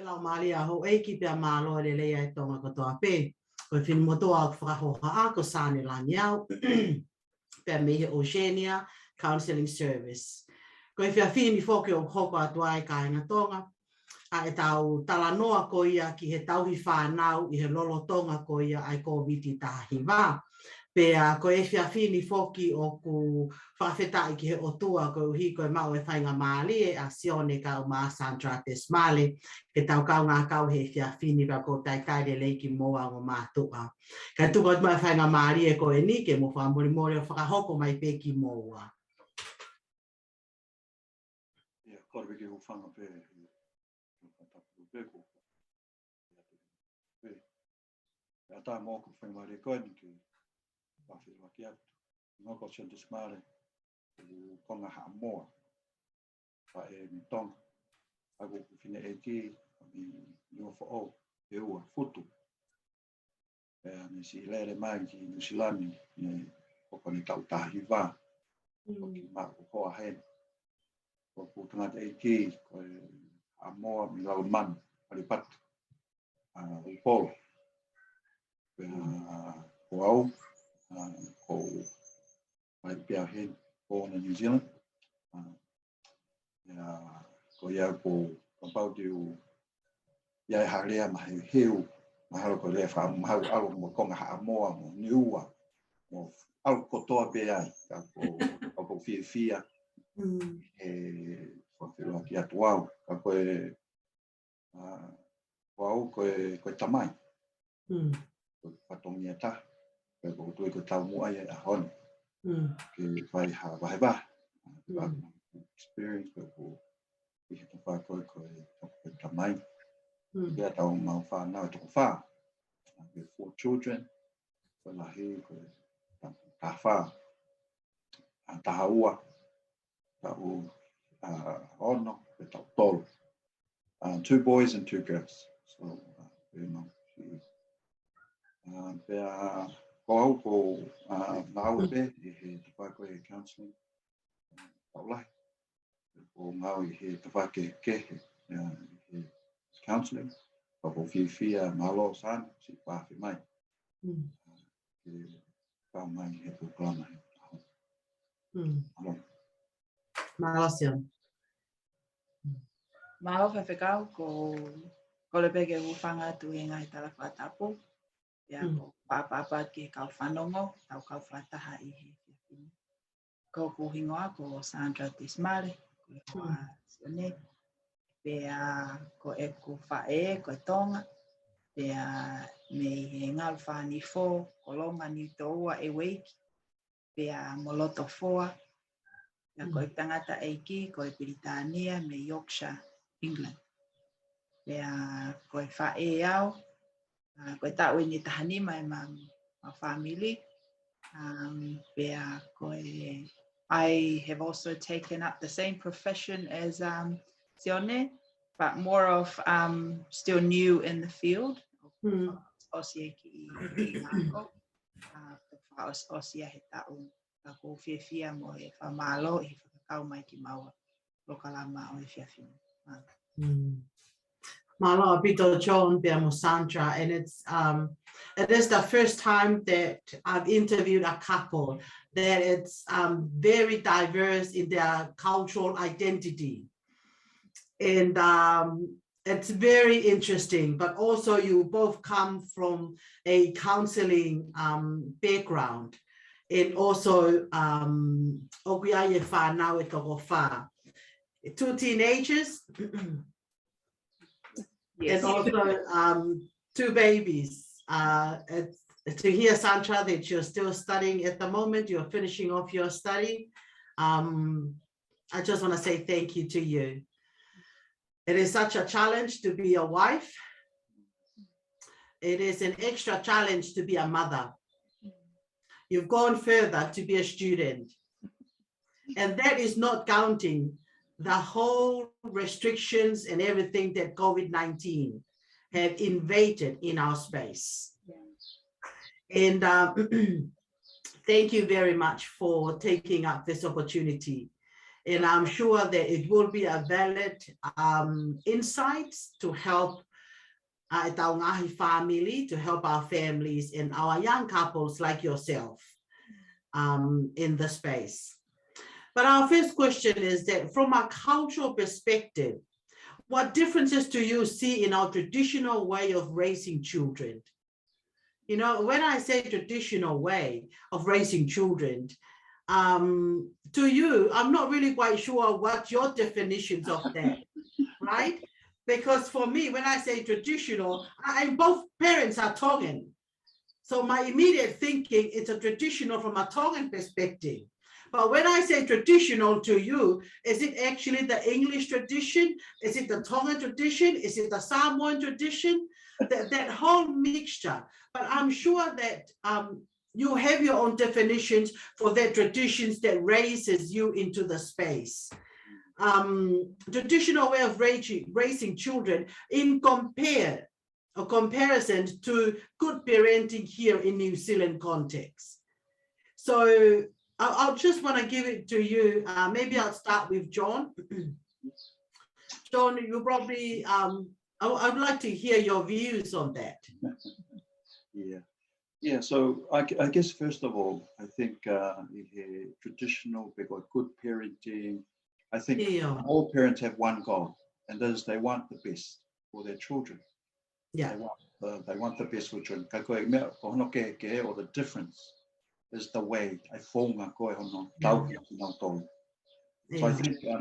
lau mali a ho e ki pia malo lelei ai tonga katoa pe. Koe whini motoa au whakahoha ko Saane Langi au. Pia mihi Oceania Counselling Service. Koe whia whini whoke o hoko atua ai ka inga tonga. A e tau talanoa ko ia ki he tauhi whanau i he lolo tonga ko ia ai COVID tahi wā. Pea ko e whia whini whoki o ku whawhetai ki he otua ko uhi ko e mau e whainga maali e a Sione and Sandra Tesimale ke tau kau ngā kau he whia whini pa ko tai lelei ki moa o mātua. Ka tuko at mai whainga maali e ko e ni ke mo whamori mori o whakahoko mai pe ki moa. Ia, kore ke ho whanga pe peko. Ia tā mō ko whainga maari e koe ni ke whawhi waki atu. Ngoko Sione and Sandra Tesimale konga haa moa. Wha e mi tonga. Ago ku whine e ki mi o whao e ua futu. Pea me si lere mai ki Nusilani me koko ni tau tahi wā. O ki maa ko hoa hen. Ko ku tangata e ki ko e haa moa mi lau manu alipatu. Upolo. Pea ko au. Ko mai pia hen born in New Zealand. Ko ia ko pau tiu ia harea mai heu mahalo ko le fa mahalo alo mo konga ha moa mo niua mo al ko toa pe ai ka ko fia e ko te lo ki atuau ka ko e ko tamai ko patongia ta ko tu ko tau mo ai a hon ke vai ha vai ba experience ko i he wha koe koe tamai. Ia tau mau whanau e toko wha. We have 4 children. Koe lahi, koe tā wha. Taha ua. Tau ono, koe tau tolu. 2 boys and 2 girls. So, pea ko au ko nāu pe i he te wha koe counselling. Tau lahi. O ngau i he te whake kehe he counselling. Ka ko whiwhia Malo Saane si whawhi mai. Ke kau mai he programa he. Malo Sione. Malo whawhekau ko le peke uwhanga tu e ngai tala whatapu. Ia ko pāpapa ki kau whanongo, tau kau whataha i he whiwhini. Ko kuhingoa ko Sandra Tesimale. Ko Sione, pea ko e ku whae, ko e tonga, pea me he ngau whani fō, ko longa ni toua e weiki, pea moloto foa, pea ko e tangata eiki, ko e Britania, me Yorkshire, England. Pea ko e whae au, ko e tau ni tahanima e ma family, pea ko e I have also taken up the same profession as Sione, but more of still new in the field. Osia ki ngako, osia he tau ko whiwhia mo e whamalo i whakakau mai ki maua lokalama o e whiawhina. Malo Pito John Biamo Sandra, and it is the first time that I've interviewed a couple that it's very diverse in their cultural identity, and it's very interesting. But also, you both come from a counseling background, and also okuyaye fa now etogofa 2 teenagers. Yes. And also 2 babies. To hear, Sandra, that you're still studying at the moment, you're finishing off your study. I just want to say thank you to you. It is such a challenge to be a wife. It is an extra challenge to be a mother. You've gone further to be a student. And that is not counting the whole restrictions and everything that COVID-19 have invaded in our space. And thank you very much for taking up this opportunity. And I'm sure that it will be a valid insights to help Taungahi family, to help our families and our young couples like yourself in the space. But our first question is that from a cultural perspective, what differences do you see in our traditional way of raising children? You know, when I say traditional way of raising children, to you, I'm not really quite sure what your definitions of that, right? Because for me, when I say traditional, both parents are Tongan. So my immediate thinking, it's a traditional from a Tongan perspective. But when I say traditional to you, is it actually the English tradition? Is it the Tongan tradition? Is it the Samoan tradition? That whole mixture. But I'm sure that you have your own definitions for the traditions that raises you into the space. Traditional way of raising children in comparison to good parenting here in New Zealand context. So I'll just want to give it to you. Maybe I'll start with John. John, you probably, I'd like to hear your views on that. Yeah. So I guess first of all, I think traditional, they've got good parenting. I think all parents have one goal, and that is they want the best for their children. Yeah. They want the best for children. Or the difference is the way I form a koe hono. So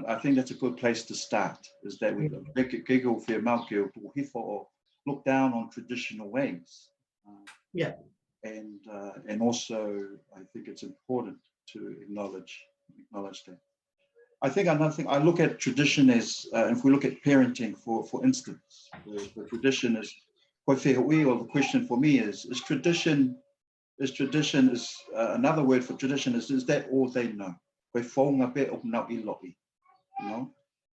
I think that's a good place to start. Is that we look down on traditional ways. And also I think it's important to acknowledge that. I think another thing I look at tradition as if we look at parenting, for instance, the tradition is or the question for me is tradition another word for tradition is that all they know? You know?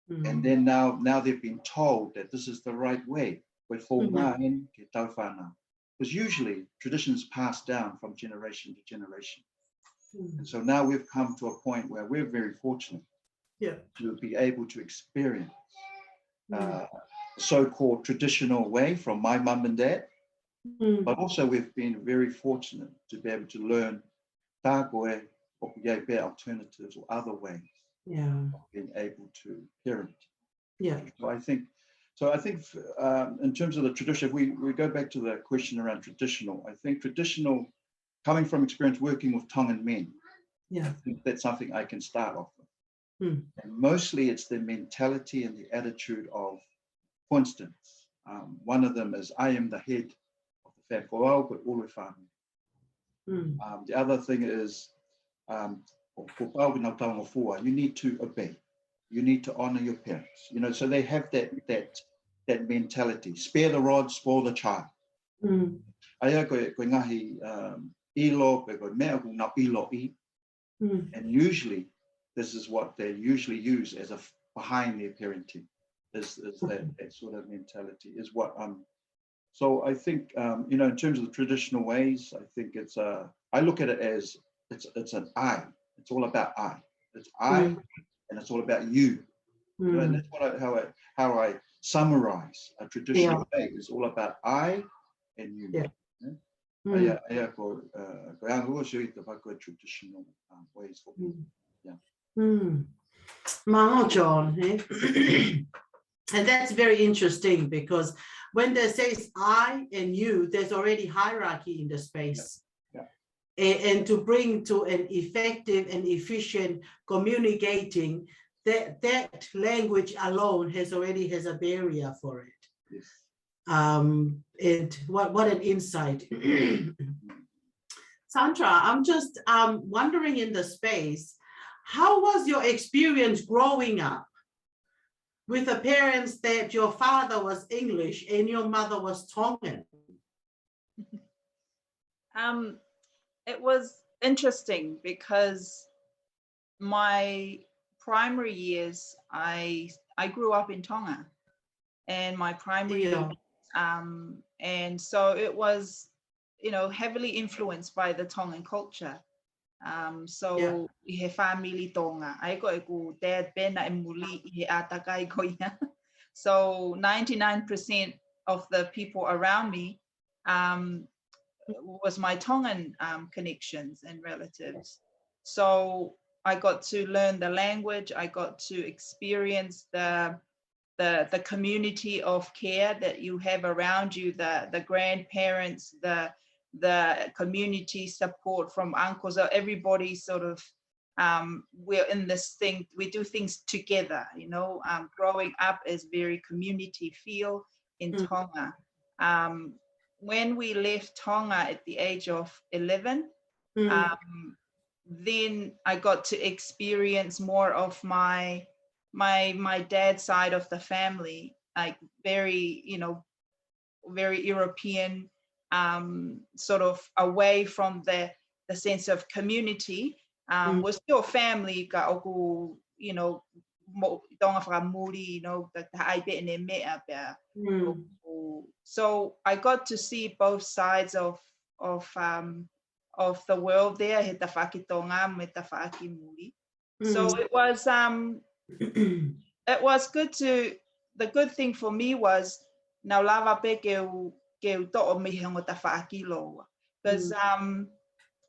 And then now they've been told that this is the right way. Because usually tradition is passed down from generation to generation. And so now we've come to a point where we're very fortunate to be able to experience so-called traditional way from my mum and dad. But also we've been very fortunate to be able to learn alternatives or other ways of being able to parent. So I think in terms of the tradition, if we go back to the question around traditional, I think traditional, coming from experience working with Tongan men, I think that's something I can start off with. And mostly it's the mentality and the attitude of, for instance, one of them is I am the head of the family. The other thing is you need to obey. You need to honor your parents. You know, so they have that mentality. Spare the rod, spoil the child. And usually this is what they usually use as a behind their parenting. Is that sort of mentality is what so I think in terms of the traditional ways, I think it's I look at it as it's an I. It's all about I. It's I, and it's all about you. You know, and that's what how I summarize a traditional way. It's all about I and you. Traditional ways for me. Malo, John. And that's very interesting because when there says I and you, there's already hierarchy in the space. And to bring to an effective and efficient communicating, that language alone has a barrier for it. And what an insight. Sandra, I'm just wondering in the space, how was your experience growing up with the parents that your father was English and your mother was Tongan? It was interesting because my primary years, I grew up in Tonga, and my primary years, and so it was, heavily influenced by the Tongan culture. So I he family tonga. I go ku dad pena e muli I he atakai ko ia. So 99% of the people around me was my Tongan connections and relatives. So I got to learn the language. I got to experience the community of care that you have around you, the grandparents, the community support from uncles. So everybody sort of we're in this thing. We do things together. You know, growing up is very community feel in Tonga. When we left Tonga at the age of 11, then I got to experience more of my dad's side of the family, like very, you know, very European, sort of away from the sense of community. We're still family, ka oku, you know, tonga whakamuri, you know, the aipe ne mea pea. So I got to see both sides of the world there, he ta whakitonga me ta whakimuri. So it was good to, the good thing for me was now lava pe ke u to'o mihi ngo ta whaakilo. Because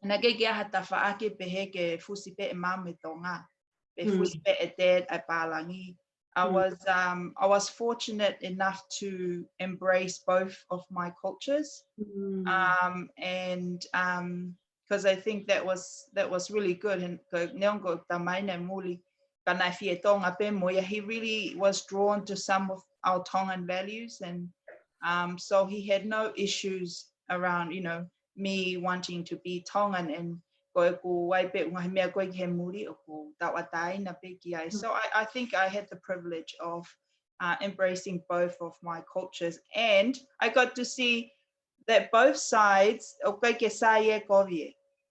na ke ha ta whaake pe he ke fusi pe e mame tonga. Pe fusi pe e dad ai Palangi. I was fortunate enough to embrace both of my cultures, and because I think that was really good. And he really was drawn to some of our Tongan values, and so he had no issues around, you know, me wanting to be Tongan and. So I think I had the privilege of embracing both of my cultures, and I got to see that both sides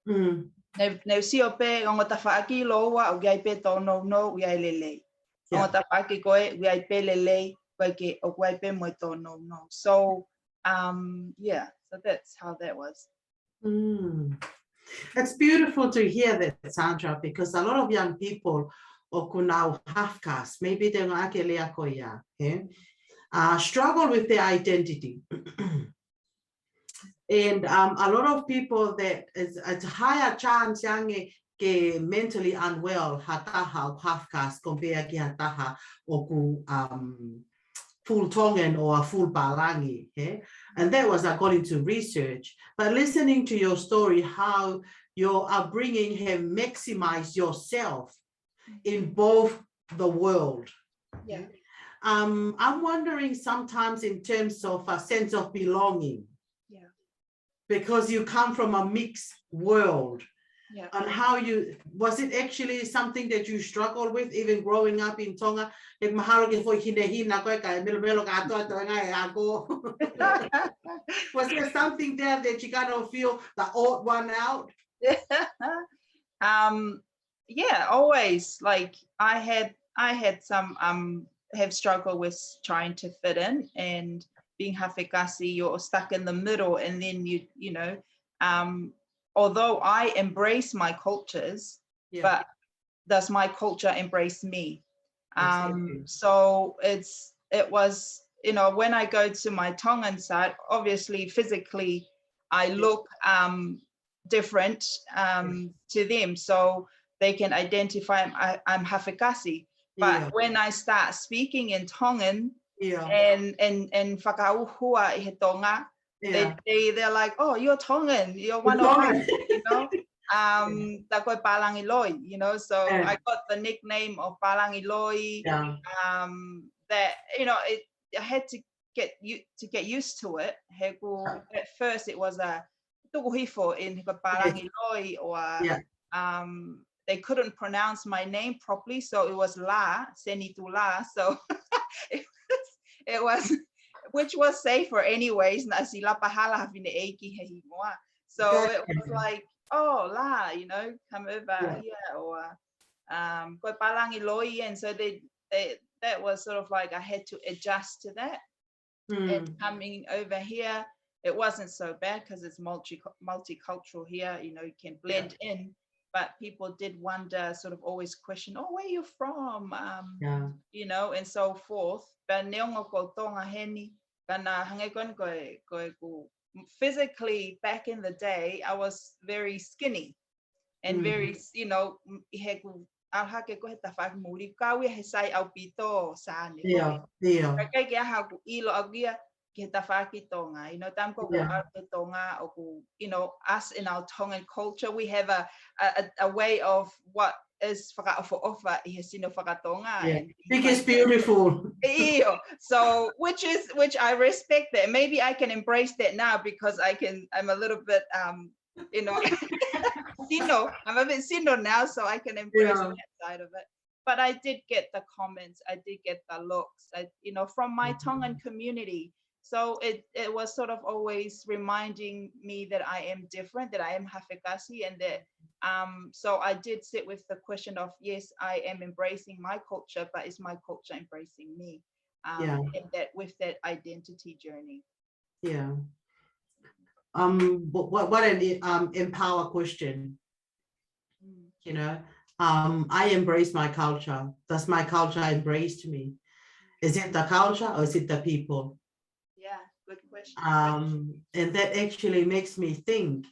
Now si o pe o ta whaaki loa o gai pe tono no ui ai lelei. O ta whaaki koe ui ai pe lelei koe ke o koe pe mo tono no. So yeah, so that's how that was. It's beautiful to hear that, Sandra, because a lot of young people now half caste, maybe they're struggle with their identity. And a lot of people that it's a higher chance young ke mentally unwell hataha half caste compared to hataha oku full Tongan or a full Palangi, and that was according to research. But listening to your story, how your upbringing have maximized yourself in both the world. Yeah. I'm wondering sometimes in terms of a sense of belonging. Yeah. Because you come from a mixed world. Yeah. And how was it actually something that you struggled with even growing up in Tonga? Was there something there that you kind of feel the odd one out? Yeah, always. Like I had some have struggled with trying to fit in and being hafekasi, you're stuck in the middle, and then you know, although I embrace my cultures, but does my culture embrace me? So it was, you know, when I go to my Tongan side, obviously physically I look different to them, so they can identify I'm hafekasi. But when I start speaking in Tongan, and whakauhua I he tonga, they're like, oh, you're Tongan, you're one of us, you know. Ta koe Palangi Loi, you know, so I got the nickname of Palangi Loi. That, you know, I had to get used to it. At first it was a tukuhifo in Palangi Loi, or they couldn't pronounce my name properly, so it was La, Senitu La, so it was, which was safer anyways. So it was like, oh, La, you know, come over here, or Koe Palangi Loi, and so that was sort of like I had to adjust to that. And coming over here, it wasn't so bad because it's multicultural here, you know, you can blend in. but people did wonder, sort of always question, oh, where are you from? You know, and so forth. But neongo ko tonga heni, kana hangekon ko physically back in the day, I was very skinny and very, you know, alhake ko heta fa muri kawi he sai au pito Saane. Kai ke ha ku ilo agia ke ta fa ki tonga, you know, tam ko ko tonga o ku, you know, us in our Tongan culture, we have a way of what is whaka'ofa i he sino whakatonga. Think it's beautiful. So which I respect that. Maybe I can embrace that now because I'm a little bit you know, sino. I'm a bit sino now, so I can embrace that side of it. But I did get the comments, I did get the looks, you know, from my Tongan community. So it was sort of always reminding me that I am different, that I am hafekasi, and that so I did sit with the question of, yes, I am embracing my culture, but is my culture embracing me? And that with that identity journey. What an empower question. You know, I embrace my culture. Does my culture embrace me? Is it the culture or is it the people? Yeah, good question. And that actually makes me think,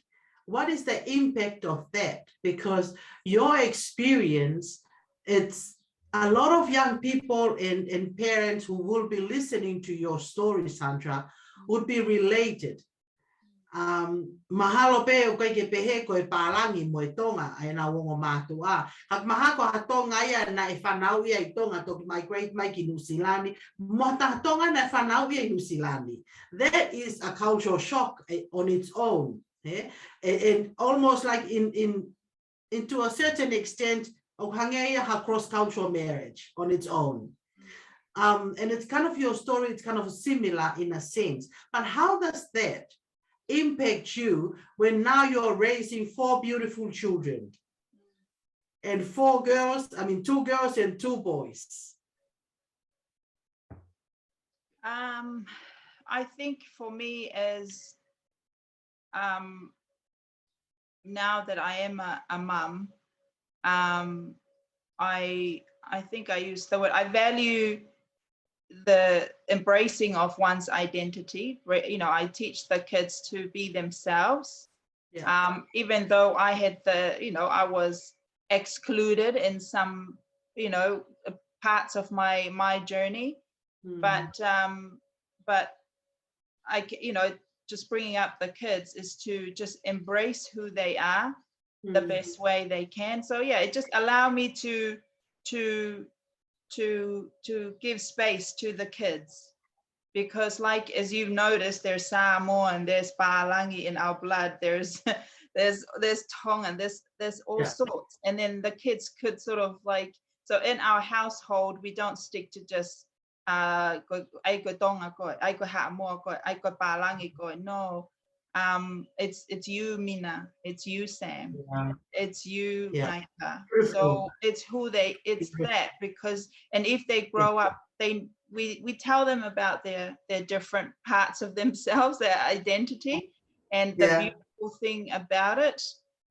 what is the impact of that? Because your experience, it's a lot of young people and parents who will be listening to your story, Sandra, would be related. Mahalo pe o kai ke pehe ko e palangi mo e tonga ai na wongo matua hak mahako ha tonga ia na e whanau ia I tonga to migrate mai ki New Zealand mo ta tonga na whanau ia I New Zealand. That is a cultural shock on its own, and almost like into a certain extent o hangeia ha cross-cultural marriage on its own. And it's kind of your story, it's kind of similar in a sense, but how does that impact you when now you're raising 4 beautiful children and 2 girls and 2 boys? I think for me is now that I am a mum, I think I use the word, I value the embracing of one's identity. You know, I teach the kids to be themselves, even though I had I was excluded in some, you know, parts of my journey, but I, you know, just bringing up the kids is to just embrace who they are the best way they can. So yeah, it just allowed me to give space to the kids, because like as you've noticed, there's Samoa and there's Palangi in our blood, there's Tongan, there's all sorts, and then the kids could sort of like, so in our household we don't stick to just no, it's you, Mina, it's you, Sam, it's you, Micah. So it's it's that, because, and if they grow up, we tell them about their different parts of themselves, their identity, and the beautiful thing about it,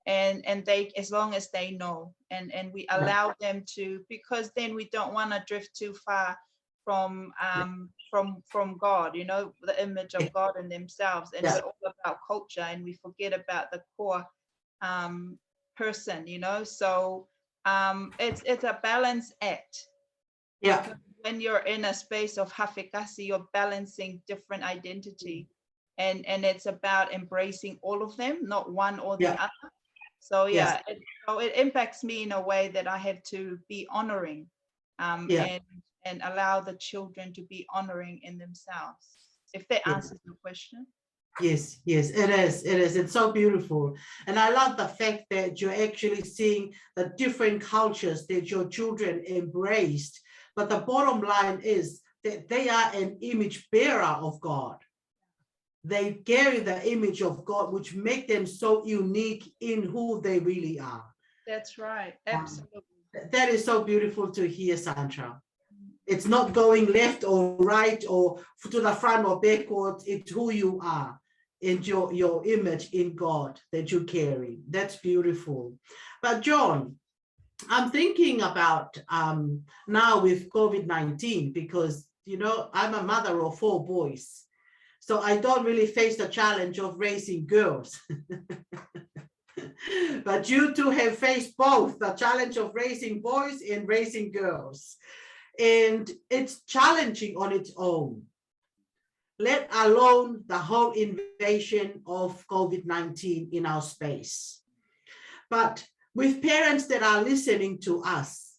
and they, as long as they know, and we allow them to, because then we don't want to drift too far from God, you know, the image of God in themselves, and we're all about culture, and we forget about the core person, you know. So it's a balance act. When you're in a space of hafekasi, you're balancing different identity, and it's about embracing all of them, not one or the other. So it impacts me in a way that I have to be honoring, and allow the children to be honoring in themselves. If that answers your question. Yes, it is. It's so beautiful. And I love the fact that you're actually seeing the different cultures that your children embraced. But the bottom line is that they are an image bearer of God. They carry the image of God, which make them so unique in who they really are. That's right. Absolutely. That is so beautiful to hear, Sandra. It's not going left or right or to the front or backwards. It's who you are. in your image in God that you carry. That's beautiful. But John, I'm thinking about now with COVID-19, because, you know, I'm a mother of 4 boys. So I don't really face the challenge of raising girls. But you two have faced both the challenge of raising boys and raising girls. And it's challenging on its own, let alone the whole invasion of COVID-19 in our space. But with parents that are listening to us,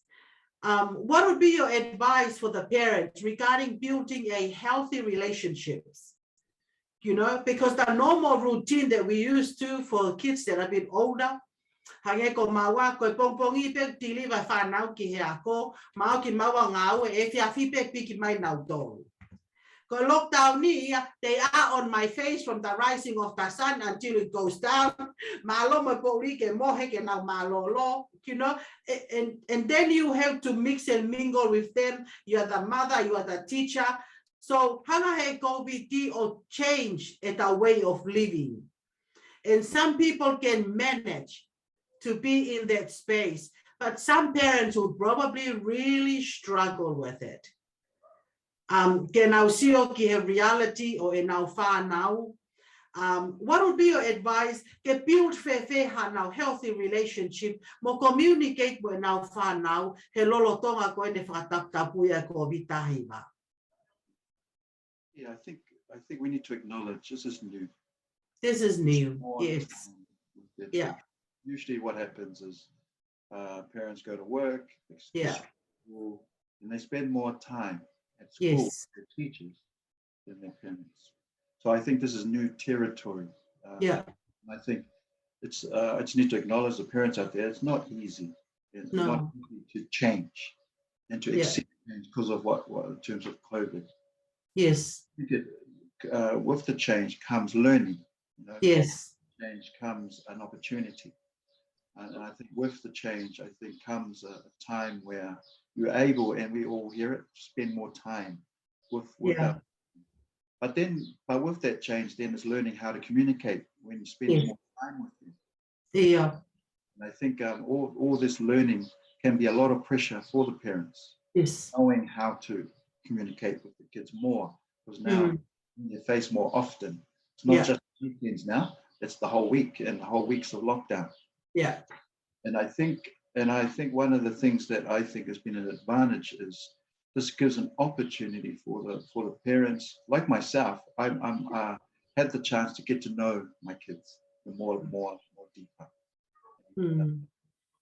what would be your advice for the parents regarding building a healthy relationships? You know, because the normal routine that we used to for kids that have been older, hange ko mawa ko pongpongi pe tili va fa nau ki he ako mau ki mawa ngau e fia fi pe piki mai nau do. Ko lockdown ni, they are on my face from the rising of the sun until it goes down. Malo mo po ri ke mo he ke nau malo lo, you know, and then you have to mix and mingle with them. You are the mother, you are the teacher. So hanga he COVID or change at our way of living. And some people can manage to be in that space, but some parents will probably really struggle with it. Can I see a reality or in our far now? What would be your advice? Can build now healthy relationship, more communicate with now far now. Hello tonga ko ne fatap tapuya ko bitahiba. Yeah, I think we need to acknowledge this is new. This is new. Yes. Yeah. Usually what happens is parents go to work, yeah, school, and they spend more time at school yes, with their teachers than their parents. So I think this is new territory. Yeah. I think it's I just need to acknowledge the parents out there. It's not easy. It's No. not easy to change and to Yeah. accept change because of what in terms of COVID. Yes. I think with the change comes learning. You know, Yes. change comes an opportunity. And I think with the change, I think comes a time where you're able, and we all hear it, spend more time with Yeah. our. But with that change, then is learning how to communicate when you spend Yes. more time with them. Yeah. And I think all this learning can be a lot of pressure for the parents, Yes. knowing how to communicate with the kids more, because now you face more often. It's not just weekends now; it's the whole week and the whole weeks of lockdown. Yeah. And I think one of the things that I think has been an advantage is this gives an opportunity for the parents like myself. I'm had the chance to get to know my kids more deeper.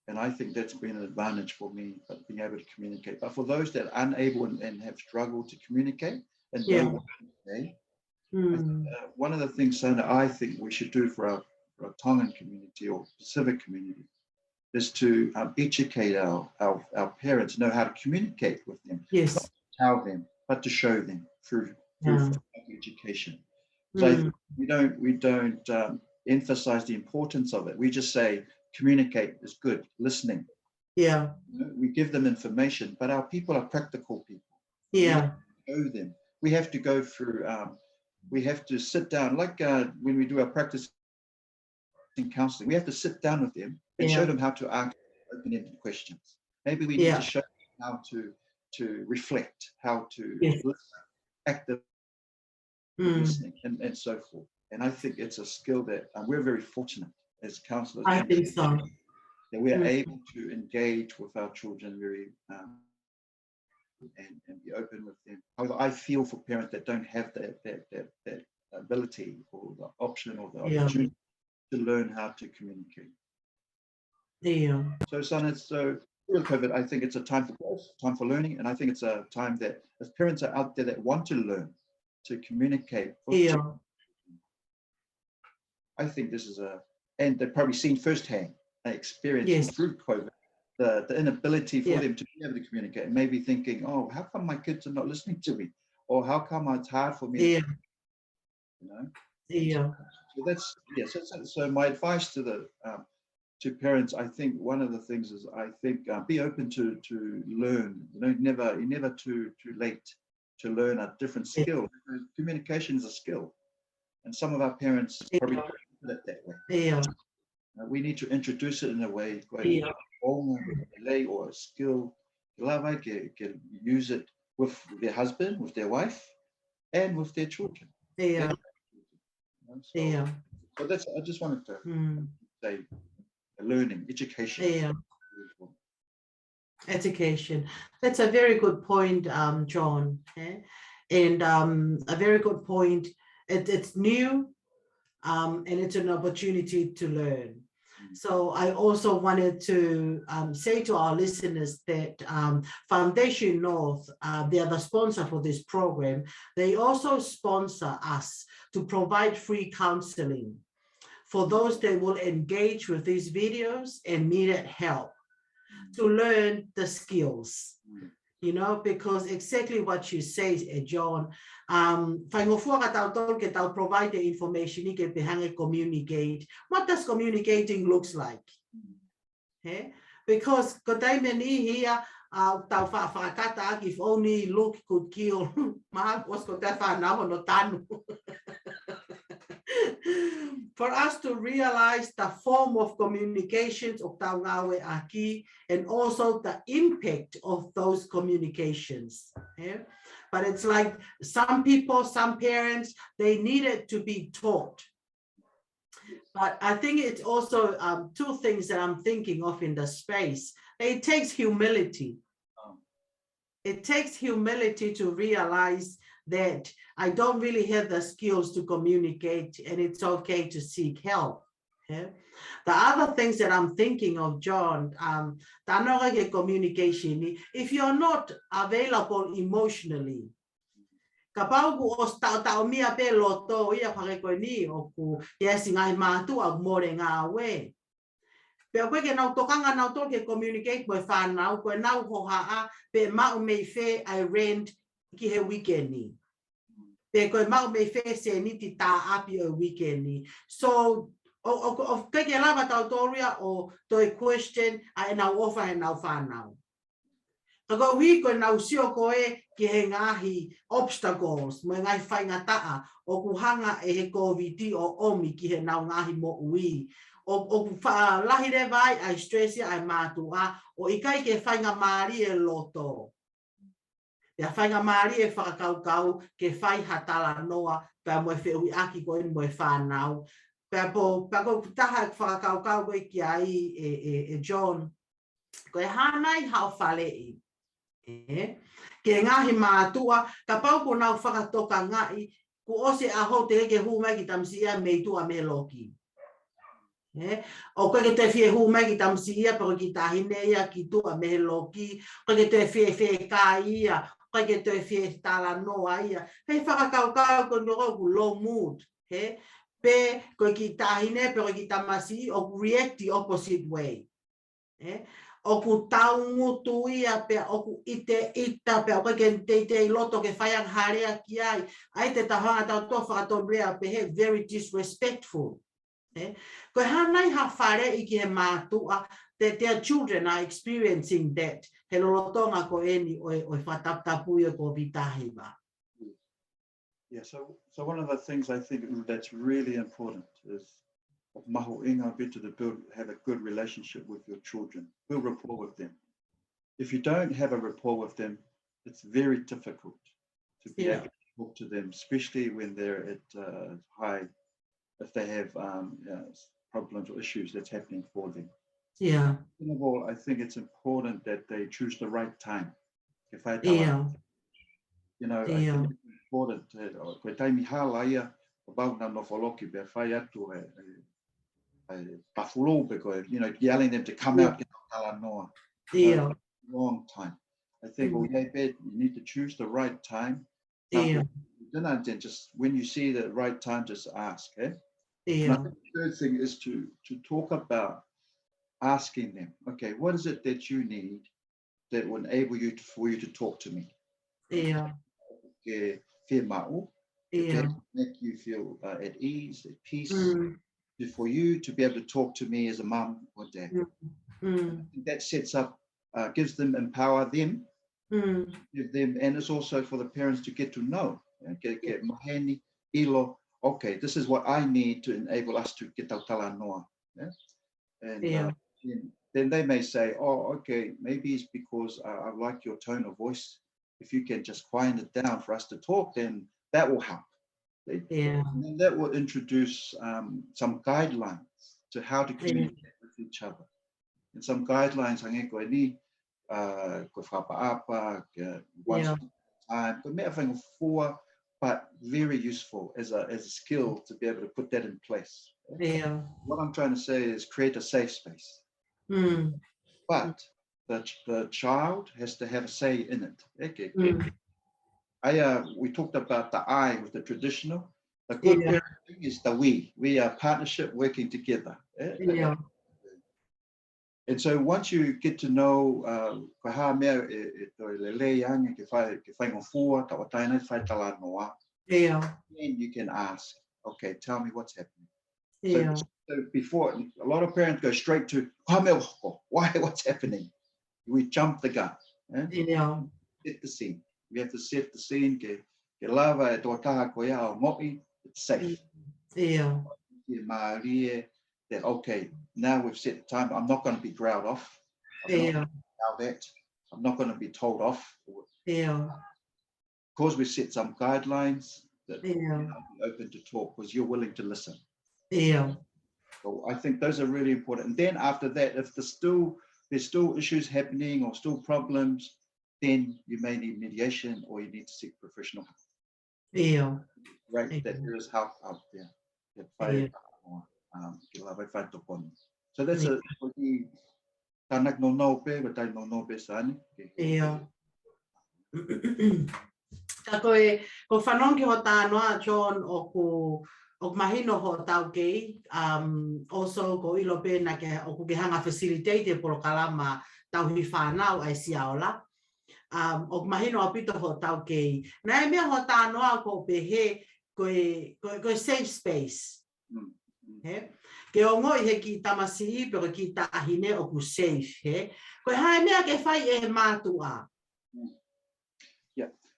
And I think that's been an advantage for me, being able to communicate. But for those that are unable and have struggled to communicate and don't want to say, one of the things, Saane, I think we should do for our Tongan community or Pacific community is to educate our parents, know how to communicate with them. Yes. Not to tell them, but to show them through education. So we don't emphasize the importance of it. We just say communicate is good, listening. Yeah. You know, we give them information, but our people are practical people. Yeah. We show them. We have to go through. We have to sit down, like when we do our practice in counseling. We have to sit down with them and show them how to ask open-ended questions. Maybe we need to show them how to reflect, how to listen, active listening, and so forth. And I think it's a skill that we're very fortunate as counselors. I think so. That we are able to engage with our children very and be open with them. However, I feel for parents that don't have that ability or the option or the opportunity to learn how to communicate. Yeah. So, Saane, so with COVID, I think it's a time for growth, time for learning, and I think it's a time that as parents are out there that want to learn to communicate. I think this is and they've probably seen firsthand, they experienced through COVID, the inability for them to be able to communicate, and maybe thinking, oh, how come my kids are not listening to me? Or how come it's hard for me? You know? So that's, so my advice to to parents, I think one of the things is, I think be open to learn. You know, you're never too late to learn a different skill. Communication is a skill. And some of our parents probably don't put it that way. Yeah. We need to introduce it in a way, Yeah. or a skill, can use it with their husband, with their wife, and with their children. Yeah. Yeah. So that's, I just wanted to say, learning, education. Yeah. Education. That's a very good point, John. And a very good point. It's new, and it's an opportunity to learn. So I also wanted to say to our listeners that Foundation North, they are the sponsor for this program. They also sponsor us to provide free counseling for those that will engage with these videos and needed help to learn the skills, you know, because exactly what you say, John, provide the information, you can communicate. What does communicating looks like? Okay? Because if only look could kill, for us to realize the form of communications of Taungawe Aki and also the impact of those communications. Okay? But it's like some people, some parents, they needed to be taught. But I think it's also two things that I'm thinking of in the space. It takes humility. It takes humility to realize that I don't really have the skills to communicate and it's okay to seek help. Okay? The other things that I'm thinking of, John, communication, if you're not available emotionally, kapau os tau mia pe loto ia pare ko ni o ku yes ngai matu a more nga we pe ko ke na tokanga na to ke communicate mo fa na ko na ho ha pe ma me fe I rent ki he weekend ni pe ko ma me fe se ni ti ta api o weekend ni so of ke ke lava tautoria o to a question I na offer and now fa now. Ako wi ko na usio ko ki he ngahi obstacles mo ngai whainga taa o kuhanga e he COVID o omi ki he nau ngahi mo ui o lahi re vai ai stress ai matua o ikai ke whainga mari e loto ya whainga mari e whakakau ke whai hatala noa pa mo e whiu aki ko in mo e whanau pa po taha whakakau koe ki ai e John ko e hanai hao whalei ke ngahi mātua, ka pau ko nau whakatoka ngai, ku ose aho te ke hu mai ki tamsia mei tua me loki. O koe ke te fie hu mai ki tamsia, pero ki tahine ia ki tua me loki, koe ke te fie ka ia, koe ke te fie tala noa ia. Hei whakakaukau ko noro ku low mood. Pe koe ki tahine, pero ki tamasi, o react the opposite way. O ku taungutu ia pe o ku ite ita pe o ke te loto ke whaiang harea ki ai te tahanga tau toa whakatorea pe he very disrespectful. Ko hanai ha whare i ki he mātua that their children are experiencing that. He lolotonga ko eni o whataptapu i ko vitahi ba. Yeah, so one of the things I think that's really important is maho inga bit to build, have a good relationship with your children, build rapport with them. If you don't have a rapport with them, it's very difficult to be able to talk to them, especially when they're at high, if they have problems or issues that's happening for them. Yeah. First of all, I think it's important that they choose the right time. If I you know, I think it's important ko taimi halaia about na nofoloki be fai atu you know, yelling them to come out long time. I think you need to choose the right time. Just when you see the right time, just ask. And I think the third thing is to talk about asking them, okay, what is it that you need that will enable you for you to talk to me? Make you feel at ease, at peace, for you to be able to talk to me as a mum or dad. That sets up, gives them, empower them, give them, and it's also for the parents to get to know. Get maheni, ilo, okay, this is what I need to enable us to get our tala noa. Yeah? And then they may say, oh, okay, maybe it's because I like your tone of voice. If you can just quiet it down for us to talk, then that will help. And then that will introduce some guidelines to how to communicate with each other. And some guidelines, once time, but very useful as a skill to be able to put that in place. What I'm trying to say is create a safe space. But the child has to have a say in it. We talked about the I with the traditional. The good parenting is the we are partnership working together. And so once you get to know then you can ask, okay, tell me what's happening. So before, a lot of parents go straight to why, what's happening? We jump the gun. Set the scene. We have to set the scene. It's safe. That okay, now we've set the time. I'm not going to be growled off. I'm not going to be told off. Because we set some guidelines that be open to talk because you're willing to listen. So I think those are really important. And then after that, if there's still issues happening or still problems, then you may need mediation or you need to seek professional help. Right, that there is help out there. So that's a tanak no pe, but I no pe Saane. Ko whanong ki ho tānoa John o mahino ho tau kei, also ko ilo pēna ke o ku ke hanga facilitator polo kalama tau hi whanau ai siaola. O mahino a pito ho tau kei. Nai mea ho tānoa ko pehe koe safe space. Ke o ngoi he ki tamasi pero ki tahine o ku safe. Koe hae mea ke whai e mātua.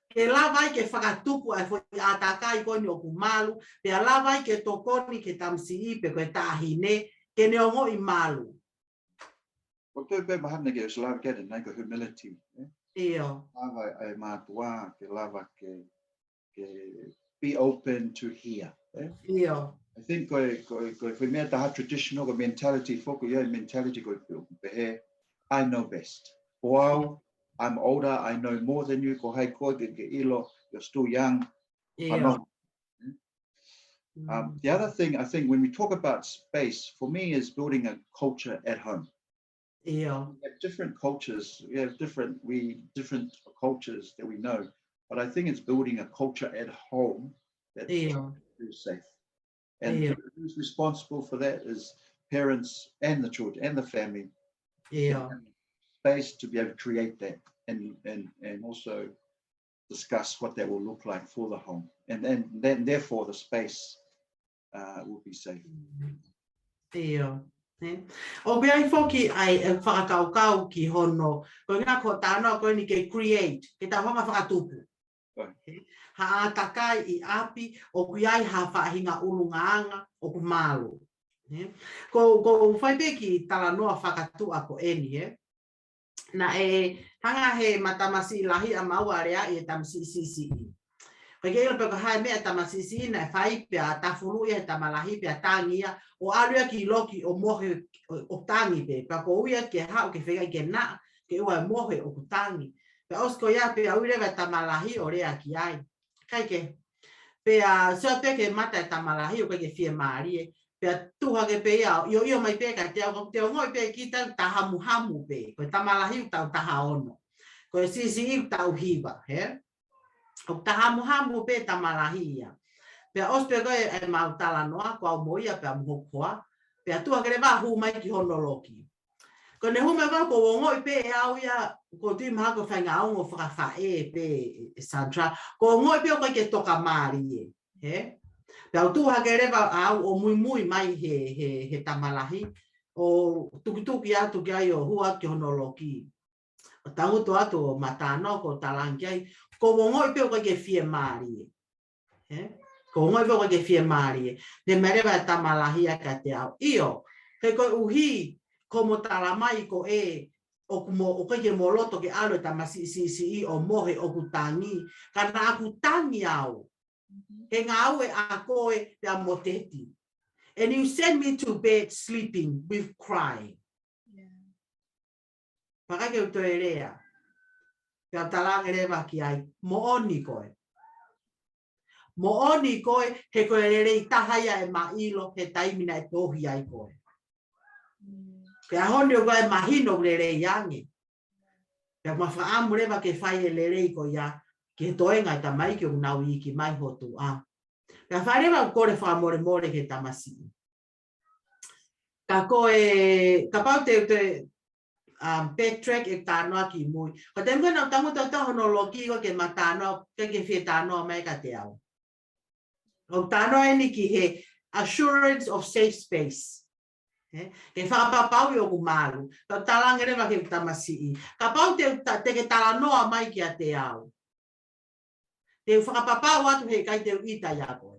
Ke lawai ke whakatupu ai fwoi atakai koni o ku Malo, pe lawai ke tokoni ke tamsi ipe koe tahine, ke ne ongo I Malo. Well, to be mahana ke uslav get and like humility. Lava ai matua, ke lava ke be open to hear. I think koe mea taha traditional ko mentality foko ia mentality ko behe I know best. Wow. I'm older, I know more than you, ko hai koe ke ilo, you're still young. The other thing, I think, when we talk about space, for me, is building a culture at home. We have different cultures, we have different cultures that we know, but I think it's building a culture at home that is safe. And who's responsible for that is parents and the children and the family. Space to be able to create that and also discuss what that will look like for the home, and then therefore the space will be safe. O be ai foki ai whakakaukau ki hono, ko ngā ko tānoa koe ni ke create, ke tā honga whakatupu. Ha atakai I api, o kui ai ha whahinga ulungaanga o ku Malo. Ko whaipeki tala noa whakatua ko eni, na hanga he matamasi lahi a maua rea I tamasi sisi. Koe ke ilo peko hae mea tamasi sisi na whai pia tafuru ia tamalahi pia tangia o alua ki loki o mohe o tangi pe. Pea ko uia ke hao ke whega ke na ke ua mohe o ku tangi. Pea osko ia pia uirewa tamalahi o rea ki ai. Kai ke. Pea soa peke mata tamalahi o koe ke fie maarie. Pea tuha ke pe ia, io mai peka te o ngoi pe ki tau tahamu hamu pe, koe tamalahi tau taha ono. Koe sisi I tau hiwa, he? O tahamu hamu pe tamalahi ia. Pea ospe koe e mautala noa, kua moia pea muhokoa, pea tuha ke rewa hu mai ki honoloki. Koe ne hume wau ko o ngoi pe e au ia, ko tui maha ko whainga aungo whakawhae pe Sandra, ko ngoi pe o koe ke toka maari he? Pea tuha ke rewa au o mui mai he tamalahi o tuki atu ki ai o hua ki honoloki. O tangutu atu o matano ko talangi ai ko ngoi pe o koe ke fie maari. Ko ngoi voko ke fia mari. Te mere va tamalahia ka te au. Io, he ko uhi ko mo talamai ko e o ke mo loto ke alo tamasi si o mohe o kutangi. Kana aku tangi au. He ngā au e a koe te a moteti. And you send me to bed sleeping with crying. Pakake uto e rea. Te atalange rewa ki ai. Mo oni koe. Mo oni koe he koe rei tahaya e mailo he taimina e tohi ai koe. Pe ahoni o koe mahino rei yangi. Pe mawhaamu rewa ke whai e rei koe ya. Ke toenga ta mai ki o nau i ki mai hotu a. Pe whai rewa kore whamore more ke tamasi. Ka koe, ka pau te backtrack e tānoa ki mui. Ko te mga nau tangu tau tahono loki ko ke matanoa, ke whie tānoa mai ka te au. O tānoa eni ki he assurance of safe space. Ke whakapapau i o ku Malo. Ka talangere wa ke tamasi i. Ka pau te ke talanoa mai ki a te au. Te whakapapau atu he kai te ita ia koe.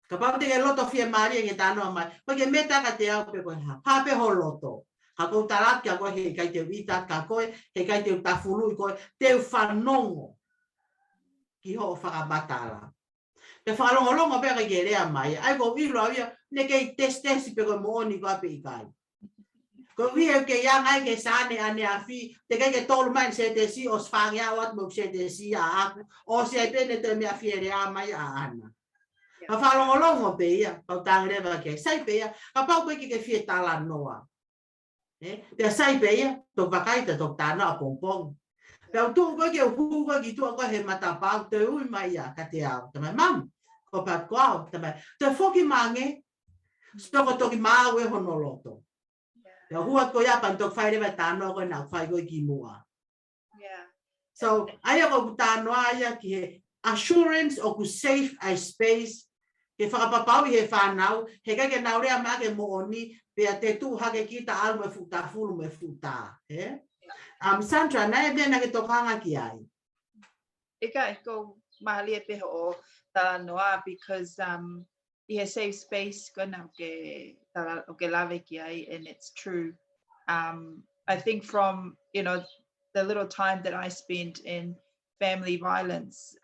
Ka pau te ke loto fia maria ke tānoa mai. Ko ke meta ka te au pe koe ha. Hape ho loto. Ka kou taraki a koe he kai te ita ka koe. He kai te tafulu i koe. Te whanongo. Ki ho whakabatala. Te whakalongolongo pe ke rea mai. Ai ko ilo au ia. Ne kei testesi pe koe mooni ko ape i kai. Ko wia ke yang ai ke Saane ane a fi. Te kei ke tolu mai se te si o sfangi a wat mo se te si a aku. O se ai pene te mea fie rea mai a ana. Ka whalongolongo pe ia, pau tāngerewa ke, sai pe ia, ka pau koe ki ke fie tala noa. Pea sai pe ia, tok wakaita tok tāna a pongpong. Pea utu koe ke uhu koe ki tua koe he matapau, te ui mai ia, ka te au. Tamai, mam, ko pat koau, tamai, te whoki mange, stoko toki maa ue honoloto. Pea huat koe ia, pan tok whairewa tāna koe nau whai koe ki mua. So, aia ko tānoa ia ki he assurance o ku safe a space. Ke whakapapau i he whanau, he kai ke naurea maa ke mooni, pia te tū hake ki ta alu me futa, fulu me futa. Sandra, nai e mea ke tokanga ki ai? Ika e ko mahali e peho o tala noa because i he safe space kona o ke lave ki ai, and it's true. I think from, the little time that I spent in family violence,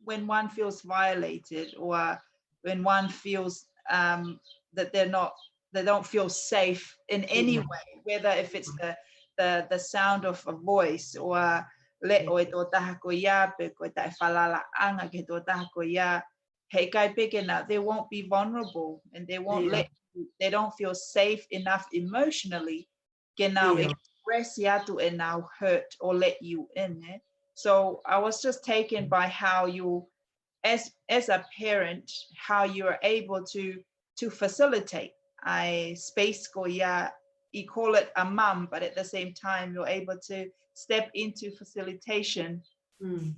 when one feels violated or when one feels that they don't feel safe in any way, whether if it's the sound of a voice or le o e tō taha ko ia pe ko tae whalala anga ke tō taha ko ia, hei kai pekena, they won't be vulnerable and they won't they don't feel safe enough emotionally ke nau express yatu and now hurt or let you in. So I was just taken by how you, as a parent, how you are able to facilitate a space ko ia, you call it a mum, but at the same time you're able to step into facilitation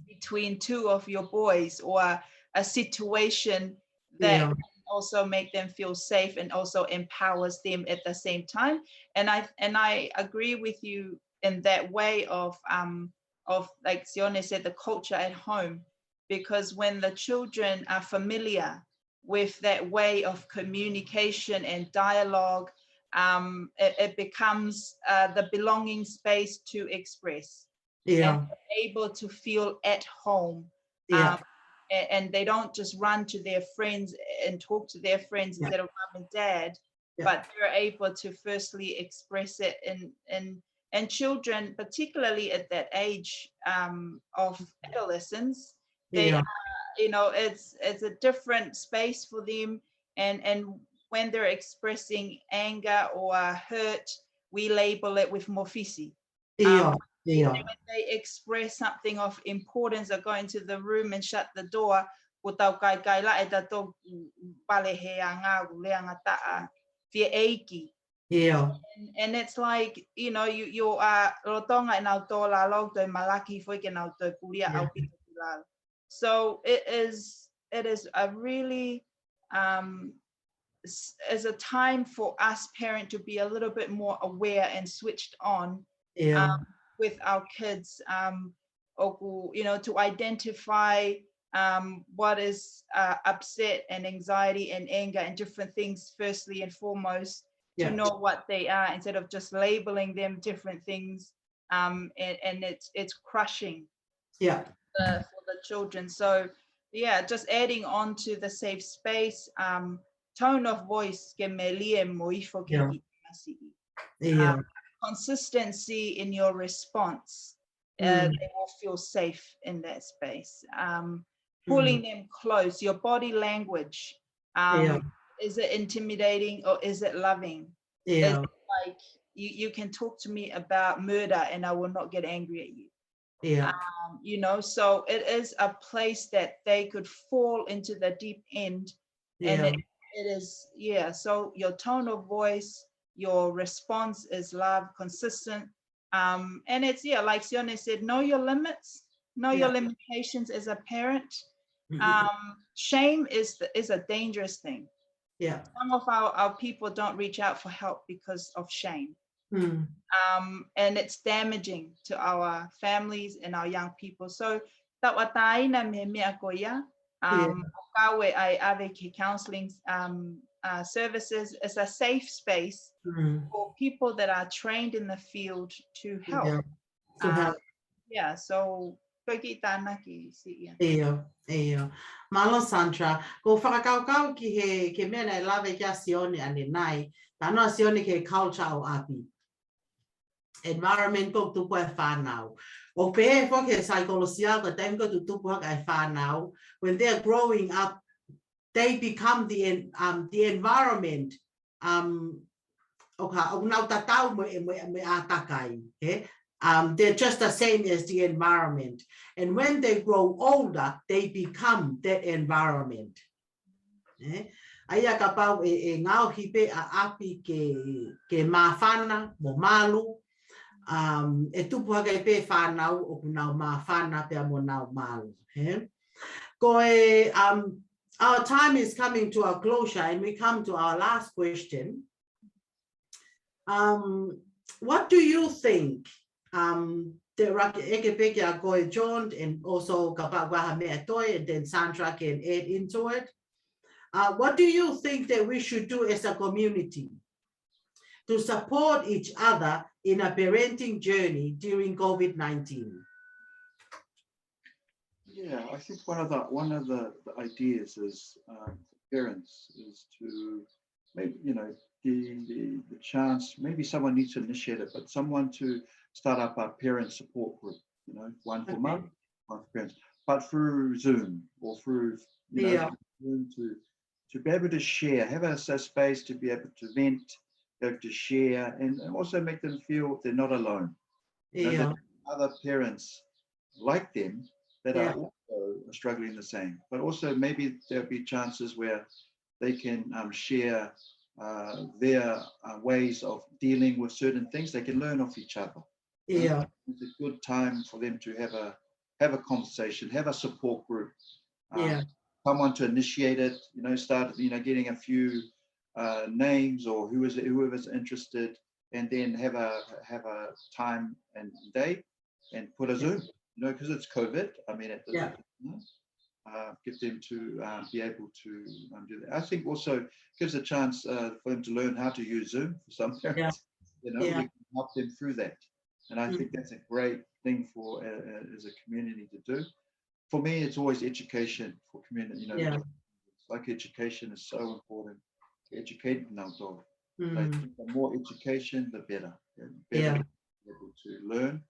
between two of your boys, or a situation that can also make them feel safe and also empowers them at the same time. And I agree with you in that way of like Sione said, the culture at home, because when the children are familiar with that way of communication and dialogue, it becomes the belonging space to express and able to feel at home. And they don't just run to their friends and talk to their friends instead of mom and dad, but they're able to firstly express it and children, particularly at that age of adolescence, they are, it's a different space for them, and when they're expressing anger or hurt, we label it with mofisi. When they express something of importance or go into the room and shut the door, and it's like, you are rotonga and autola log to malaki foiken auto puria au pitulal. So it is a really is a time for us parents to be a little bit more aware and switched on with our kids, to identify what is upset and anxiety and anger and different things, firstly and foremost, to know what they are instead of just labeling them different things. And it's crushing for the children. So yeah, just adding on to the safe space, tone of voice, consistency in your response, they will feel safe in that space. Pulling them close, your body language, is it intimidating or is it loving? Is it like you can talk to me about murder and I will not get angry at you? You know, so it is a place that they could fall into the deep end, and it is, so your tone of voice, your response is love, consistent, and it's like Sione said, know your limits, know your limitations as a parent. Shame is a dangerous thing. Some of our people don't reach out for help because of shame. And it's damaging to our families and our young people. So counseling services is a safe space for people that are trained in the field to help. So Malo Sandra, go whakakau ki he mea nei lawe kia Sione ane nai, tanoa Sione ke culture o api. Environment ko tupu e whanau. O pe fo ke psychologia ko time ko tupu haka e whanau. When they're growing up, they become the environment. Oka, o nau tatau me atakai. Okay? They're just the same as the environment. And when they grow older, they become that environment. Aia ka pau e ngau hipe a api ke mawhana mo Malo. E tupu haka e pe whanau o kunau mawhana pe mo nau Malo. Our time is coming to a closure and we come to our last question. What do you think? The eke peke a goe John and also kapawaha mea toi, and then Sandra can add into it. What do you think that we should do as a community to support each other in a parenting journey during COVID-19? Yeah, I think one of the ideas is parents is to maybe, you know, the chance, maybe someone needs to initiate it, but someone to start up a parent support group, you know, one for mum, one for parents, but through Zoom or through, you know, Zoom to be able to share, have a space to be able to vent, be able to share, and also make them feel they're not alone. You know, that other parents like them that are also struggling the same, but also maybe there'll be chances where they can share their ways of dealing with certain things. They can learn off each other. It's a good time for them to have a conversation, have a support group, someone to initiate it, you know, start, you know, getting a few names or whoever's interested, and then have a time and day and put a Zoom, you know, because it's COVID. I mean, it doesn't, get them to be able to do that. I think also gives a chance for them to learn how to use Zoom for some parents. You know, we can help them through that. And I think that's a great thing for as a community to do. For me, it's always education for community. You know, like education is so important. Educating our dog. I think the more education, the better. And better to be able to learn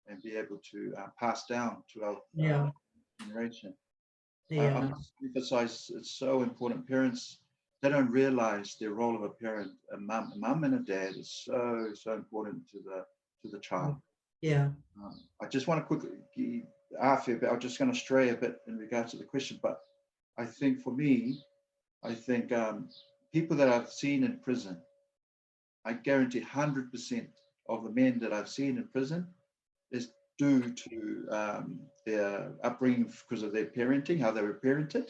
and be able to pass down to our generation. I must emphasize, it's so important. Parents, they don't realize their role of a parent. A mum and a dad is so important to the child. I just want to quickly ask you, but I'm just going to stray a bit in regards to the question. But I think for me, people that I've seen in prison, I guarantee 100% of the men that I've seen in prison is due to their upbringing because of their parenting, how they were parented,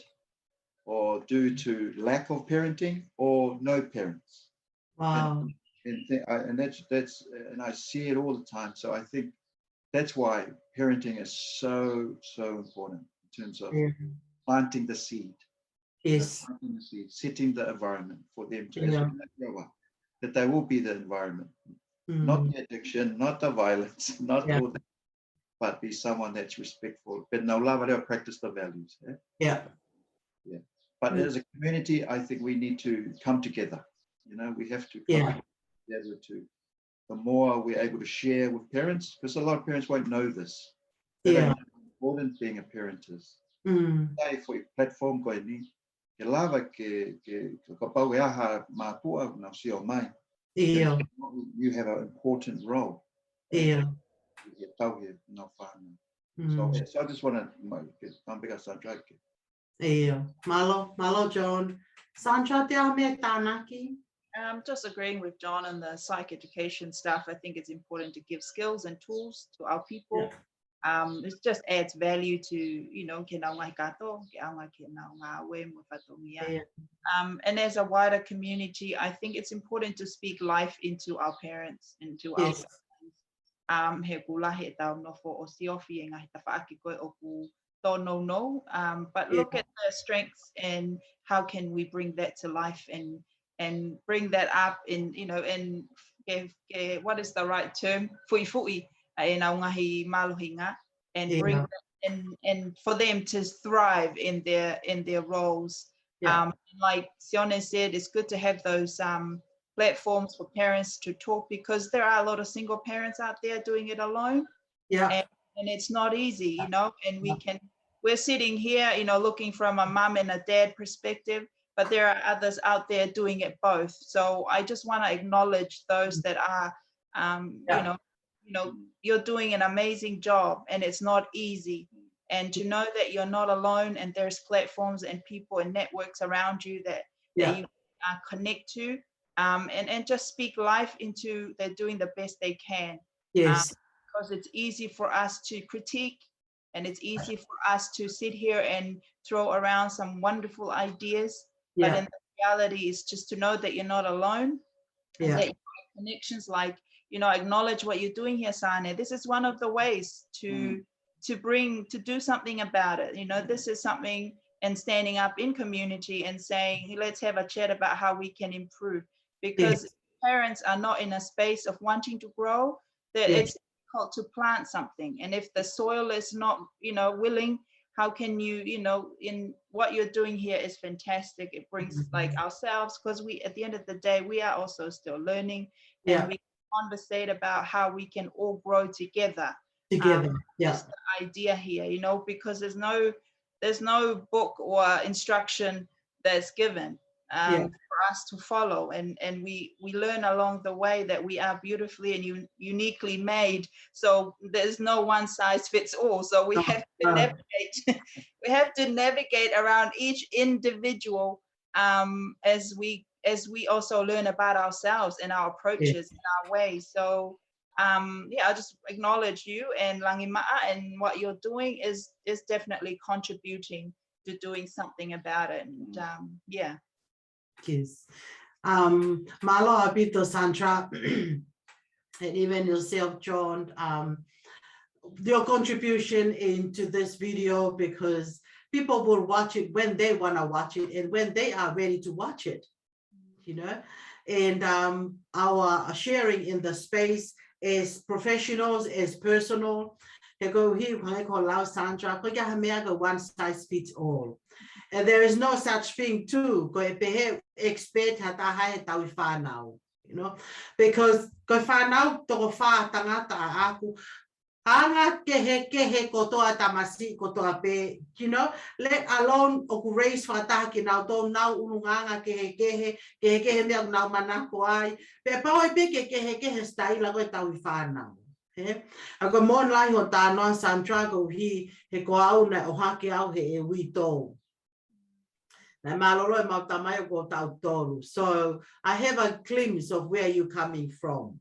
or due to lack of parenting or no parents. Wow. And that's and I see it all the time. So I think that's why parenting is so important in terms of planting the seed. Yes. Planting the seed, setting the environment for them to Yeah. that they will be the environment, not the addiction, not the violence, not all that, but be someone that's respectful. But no love, practice the values. Yeah. Yeah. But as a community, I think we need to come together. You know, we have to come together to. The more we're able to share with parents, because a lot of parents won't know this. They don't know how important being a parent is. For a platform, you have an important role. So I just want to Malo, John. Sandra, just agreeing with John and the psych education staff. I think it's important to give skills and tools to our people. It just adds value to, you know, and as a wider community, I think it's important to speak life into our parents, into our but look at the strengths and how can we bring that to life and bring that up in, you know, and what is the right term? And bring them and for them to thrive in their roles. Like Sione said, it's good to have those platforms for parents to talk, because there are a lot of single parents out there doing it alone. And it's not easy, you know, and we're sitting here, you know, looking from a mom and a dad perspective, but there are others out there doing it both. So I just want to acknowledge those that are, you know, you're doing an amazing job, and it's not easy. And to know that you're not alone, and there's platforms and people and networks around you that you connect to, and just speak life into, they're doing the best they can. Because it's easy for us to critique, and it's easy for us to sit here and throw around some wonderful ideas. But in reality, is just to know that you're not alone, and that you have connections, like, you know, acknowledge what you're doing here, Saane. This is one of the ways to do something about it. You know, this is something, and standing up in community and saying, hey, let's have a chat about how we can improve. Because parents are not in a space of wanting to grow, that it's difficult to plant something. And if the soil is not, you know, willing, how can you, you know, in what you're doing here is fantastic. It brings like ourselves, because we, at the end of the day, we are also still learning, and we conversate about how we can all grow together. That's the idea here, you know, because there's no book or instruction that's given for us to follow, and we learn along the way that we are beautifully and uniquely made. So there's no one size fits all. So we have to navigate. We have to navigate around each individual as we also learn about ourselves and our approaches and our ways. So I just acknowledge you and Langima'a, and what you're doing is definitely contributing to doing something about it. And Yes. Malo, Abito, Sandra, and even yourself, John, your contribution into this video, because people will watch it when they want to watch it and when they are ready to watch it, you know. And our sharing in the space is professionals, is personal. Sandra, one size fits all. And there is no such thing too. Expect you know, because you know, let alone raise fataki now don't now unanga ke now manakwai pe pau ke style go tawifana ako mon lai ho ta no Sandra go he ko au na o hake au he we do. So I have a glimpse of where you're coming from.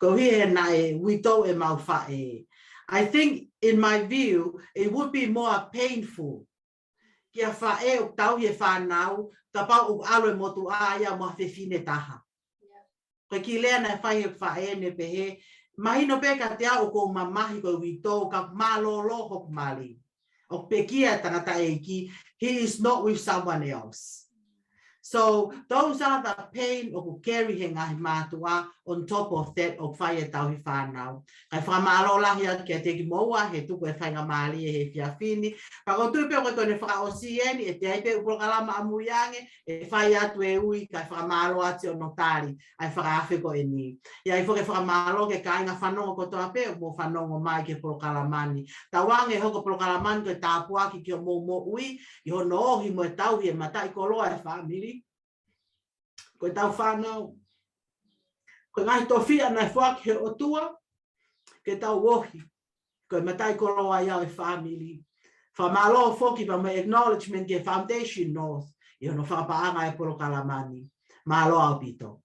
Go here and we don't. I think, in my view, it would be more painful. O pekia tangata eiki, he is not with someone else. So those are the pain o carry he ngahi mātua on top of that o whaia tau hi whanau. Kai whamalo lahi kia te ki moua he tuku e whainga maali e he whiawhini. Pako tupe o koe ne whaka o sieni e te aipe upolo kalama amuiange e whai atu e ui kai whamalo ati o notari ai whakaafe ko e ni. Ia i whake whamalo ke kainga whanongo kotoa pe o mo whanongo mai ke polo kalamani. Tawange hoko polo kalamani koe tāpuaki ki o mo ui i hono ohi mo e tau hi e matai koloa e whamiri. Koe tau whanau. Koe ngahi tō whia nai whaki he o tua, ke tau wohi. Koe matai koroa iau e whamiri. Whamalo whoki pa me acknowledgement ke Foundation North, i hono whapaanga e poro kalamani. Malo au pito.